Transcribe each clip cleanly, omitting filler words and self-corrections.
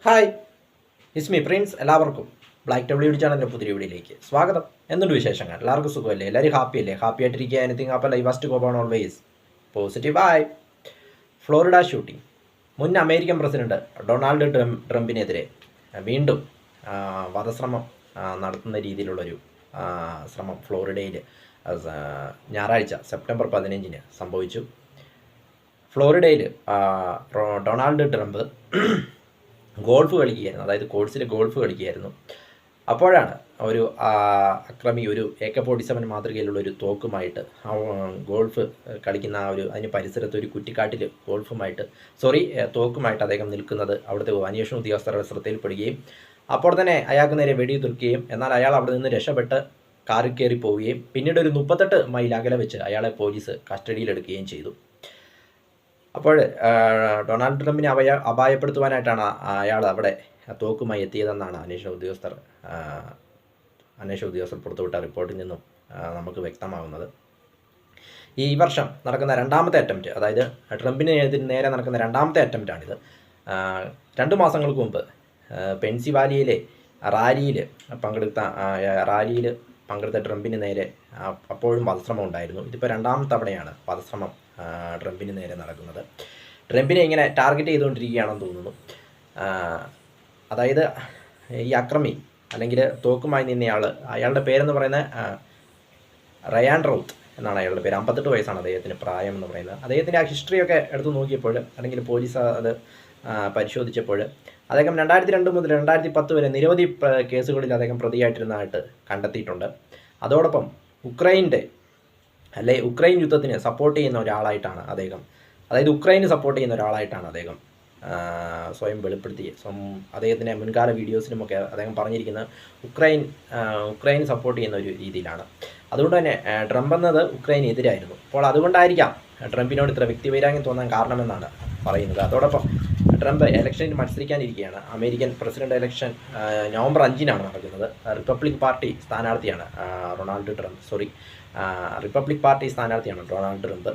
Hi, it's me Prince. എല്ലാവർക്കും black W D ചാനലിൻ്റെ പുതിയ വീഡിയോയിലേക്ക് സ്വാഗതം. എന്തുണ്ട് വിശേഷങ്ങൾ? എല്ലാവർക്കും സുഖമല്ലേ? എല്ലാവരും ഹാപ്പി അല്ലേ? ഹാപ്പി ആയിട്ടിരിക്കുക. എനിത്തിങ് അപ്പോൾ live fast go on always positive ആയി. Florida shooting. മുൻ അമേരിക്കൻ പ്രസിഡന്റ് ഡൊണാൾഡ് ട്രംപിനെതിരെ വീണ്ടും വധശ്രമം നടത്തുന്ന രീതിയിലുള്ളൊരു ശ്രമം ഫ്ലോറിഡയിൽ ഞായറാഴ്ച സെപ്റ്റംബർ 15 സംഭവിച്ചു. ഫ്ലോറിഡയിൽ ഡൊണാൾഡ് ട്രംപ് ഗോൾഫ് കളിക്കുകയായിരുന്നു, അതായത് കോഴ്സിൽ ഗോൾഫ് കളിക്കുകയായിരുന്നു. അപ്പോഴാണ് ഒരു അക്രമി ഒരു AK-47 മാതൃകയിലുള്ള ഒരു തോക്കുമായിട്ട് ഗോൾഫ് കളിക്കുന്ന അതിന് പരിസരത്ത് ഒരു കുറ്റിക്കാട്ടിൽ തോക്കുമായിട്ട് അദ്ദേഹം നിൽക്കുന്നത് അവിടുത്തെ അന്വേഷണ ഉദ്യോഗസ്ഥരുടെ ശ്രദ്ധയിൽപ്പെടുകയും അപ്പോൾ തന്നെ അയാൾക്ക് നേരെ വെടിയുതിർക്കുകയും എന്നാൽ അയാൾ അവിടെ നിന്ന് രക്ഷപ്പെട്ട് കാറിൽ കയറി പോവുകയും പിന്നീട് ഒരു 38 മൈൽ അകലെ വെച്ച് അയാളെ പോലീസ് കസ്റ്റഡിയിലെടുക്കുകയും ചെയ്തു. അപ്പോൾ ഡൊണാൾഡ് ട്രംപിനെ അപായപ്പെടുത്തുവാനായിട്ടാണ് അയാൾ അവിടെ തോക്കുമായി എത്തിയതെന്നാണ് അന്വേഷണ ഉദ്യോഗസ്ഥർ പുറത്തുവിട്ട റിപ്പോർട്ടിൽ നിന്നും നമുക്ക് വ്യക്തമാകുന്നത്. ഈ വർഷം നടക്കുന്ന രണ്ടാമത്തെ അറ്റംപ്റ്റ്, അതായത് ട്രംപിന് നേരെ നടക്കുന്ന രണ്ടാമത്തെ അറ്റംപ്റ്റാണിത്. 2 മാസങ്ങൾക്ക് മുമ്പ് പെൻസിൽവാനിയയിലെ റാലിയിൽ പങ്കെടുത്ത ട്രംപിന് നേരെ അപ്പോഴും വധശ്രമം ഉണ്ടായിരുന്നു. ഇതിപ്പോൾ രണ്ടാമത്തെ തവണയാണ് വധശ്രമം ട്രംപിന് നേരെ നടക്കുന്നത്. ട്രംപിനെ ഇങ്ങനെ ടാർഗറ്റ് ചെയ്തുകൊണ്ടിരിക്കുകയാണെന്ന് തോന്നുന്നു. അതായത് ഈ അക്രമി അല്ലെങ്കിൽ തോക്കുമായി നിന്നയാൾ, അയാളുടെ പേരെന്ന് പറയുന്നത് റയാൻ റൗത്ത് എന്നാണ് അയാളുടെ പേര്. 58 വയസ്സാണ് അദ്ദേഹത്തിന് പ്രായം എന്ന് പറയുന്നത്. അദ്ദേഹത്തിൻ്റെ ആ ഹിസ്റ്ററിയൊക്കെ എടുത്ത് നോക്കിയപ്പോൾ അല്ലെങ്കിൽ പോലീസ് അത് പരിശോധിച്ചപ്പോൾ അദ്ദേഹം 2002 മുതൽ 2010 വരെ നിരവധി കേസുകളിൽ അദ്ദേഹം പ്രതിയായിട്ടിരുന്നതായിട്ട് കണ്ടെത്തിയിട്ടുണ്ട്. അതോടൊപ്പം ഉക്രൈൻ യുദ്ധത്തിന് സപ്പോർട്ട് ചെയ്യുന്ന ഒരാളായിട്ടാണ് അദ്ദേഹം, അതായത് ഉക്രൈന് സപ്പോർട്ട് ചെയ്യുന്ന ഒരാളായിട്ടാണ് അദ്ദേഹം സ്വയം വെളിപ്പെടുത്തി. അദ്ദേഹത്തിൻ്റെ മുൻകാല വീഡിയോസിലുമൊക്കെ അദ്ദേഹം പറഞ്ഞിരിക്കുന്നത് ഉക്രൈന് സപ്പോർട്ട് ചെയ്യുന്ന ഒരു രീതിയിലാണ്. അതുകൊണ്ട് തന്നെ ട്രംപ് എന്നത് ഉക്രൈന് എതിരായിരുന്നു. അപ്പോൾ അതുകൊണ്ടായിരിക്കാം ട്രംപിനോട് ഇത്ര വ്യക്തിവൈരാഗ്യം തോന്നാൻ കാരണമെന്നാണ് പറയുന്നത്. അതോടൊപ്പം ട്രംപ് ഇലക്ഷനിൽ മത്സരിക്കാനിരിക്കുകയാണ്. അമേരിക്കൻ പ്രസിഡന്റ് ഇലക്ഷൻ നവംബർ 5-നാണ് നടക്കുന്നത്. റിപ്പബ്ലിക് പാർട്ടി സ്ഥാനാർത്ഥിയാണ് ഡൊണാൾഡ് ട്രംപ്.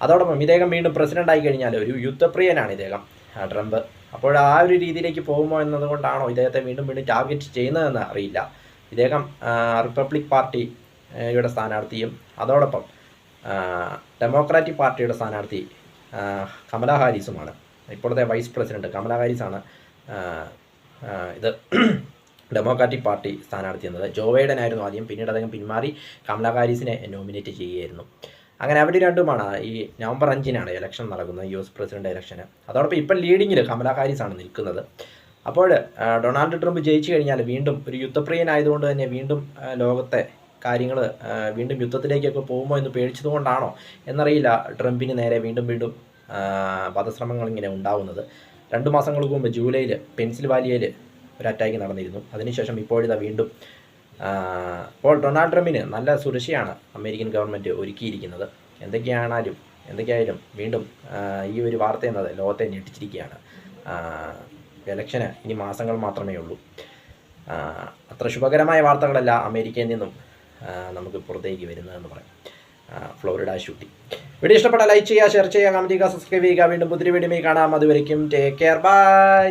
അതോടൊപ്പം ഇദ്ദേഹം വീണ്ടും പ്രസിഡന്റ് ആയി കഴിഞ്ഞാൽ ഒരു യുദ്ധപ്രിയനാണ് ഇദ്ദേഹം ട്രംപ്. അപ്പോൾ ആ ഒരു രീതിയിലേക്ക് പോകുമോ എന്നതുകൊണ്ടാണോ ഇദ്ദേഹത്തെ വീണ്ടും ടാർഗറ്റ് ചെയ്യുന്നതെന്ന് അറിയില്ല. ഇദ്ദേഹം റിപ്പബ്ലിക് പാർട്ടിയുടെ സ്ഥാനാർത്ഥിയും അതോടൊപ്പം ഡെമോക്രാറ്റിക് പാർട്ടിയുടെ സ്ഥാനാർത്ഥി കമലാ ഹാരിസുമാണ്. ഇപ്പോഴത്തെ വൈസ് പ്രസിഡന്റ് കമലാ ഹാരിസാണ് ഇത് ഡെമോക്രാറ്റിക് പാർട്ടി സ്ഥാനാർത്ഥി എന്നത്. ജോ ബൈഡൻ ആയിരുന്നു ആദ്യം, പിന്നീട് അദ്ദേഹം പിന്മാറി കമലാ ഹാരിസിനെ നോമിനേറ്റ് ചെയ്യുകയായിരുന്നു. അങ്ങനെ അവർ രണ്ടുമാണ് ഈ നവംബർ 5-നാണ് ഇലക്ഷൻ നടക്കുന്നത്, US പ്രസിഡന്റ് ഇലക്ഷന്. അതോടൊപ്പം ഇപ്പം ലീഡിങ്ങിൽ കമലാ ഹാരിസാണ് നിൽക്കുന്നത്. അപ്പോൾ ഡൊണാൾഡ് ട്രംപ് ജയിച്ചു കഴിഞ്ഞാൽ വീണ്ടും ഒരു യുദ്ധപ്രിയനായതുകൊണ്ട് തന്നെ വീണ്ടും ലോകത്തെ കാര്യങ്ങൾ വീണ്ടും യുദ്ധത്തിലേക്കൊക്കെ പോകുമോ എന്ന് പേടിച്ചതുകൊണ്ടാണോ എന്നറിയില്ല ട്രംപിന് നേരെ വീണ്ടും വധശ്രമങ്ങൾ ഇങ്ങനെ ഉണ്ടാവുന്നത്. 2 മാസങ്ങൾക്ക് മുമ്പ് ജൂലൈയിൽ പെൻസിൽവാനിയയിൽ ഒരു അറ്റാക്ക് നടന്നിരുന്നു. അതിനുശേഷം ഇപ്പോഴിതാ വീണ്ടും. അപ്പോൾ ഡൊണാൾഡ് ട്രംപിന് നല്ല സുരക്ഷയാണ് അമേരിക്കൻ ഗവൺമെൻറ് ഒരുക്കിയിരിക്കുന്നത്. എന്തൊക്കെയായാലും വീണ്ടും ഈ ഒരു വാർത്ത എന്നത് ലോകത്തെ ഞെട്ടിച്ചിരിക്കുകയാണ്. ഇലക്ഷന് ഇനി മാസങ്ങൾ മാത്രമേ ഉള്ളൂ. അത്ര ശുഭകരമായ വാർത്തകളല്ല അമേരിക്കയിൽ നിന്നും നമുക്ക് പുറത്തേക്ക് വരുന്നതെന്ന് പറയാം. Florida shooting. വീഡിയോ ഇഷ്ടപ്പെട്ടാൽ ലൈക്ക് ചെയ്യുക, ഷെയർ ചെയ്യുക, കമൻറ്റ് ചെയ്യുക, സബ്സ്ക്രൈബ് ചെയ്യുക. വീണ്ടും പുതിയ വീഡിയോയിൽ കാണാം. അതുവരയ്ക്കും ടേക്ക് കെയർ, ബൈ.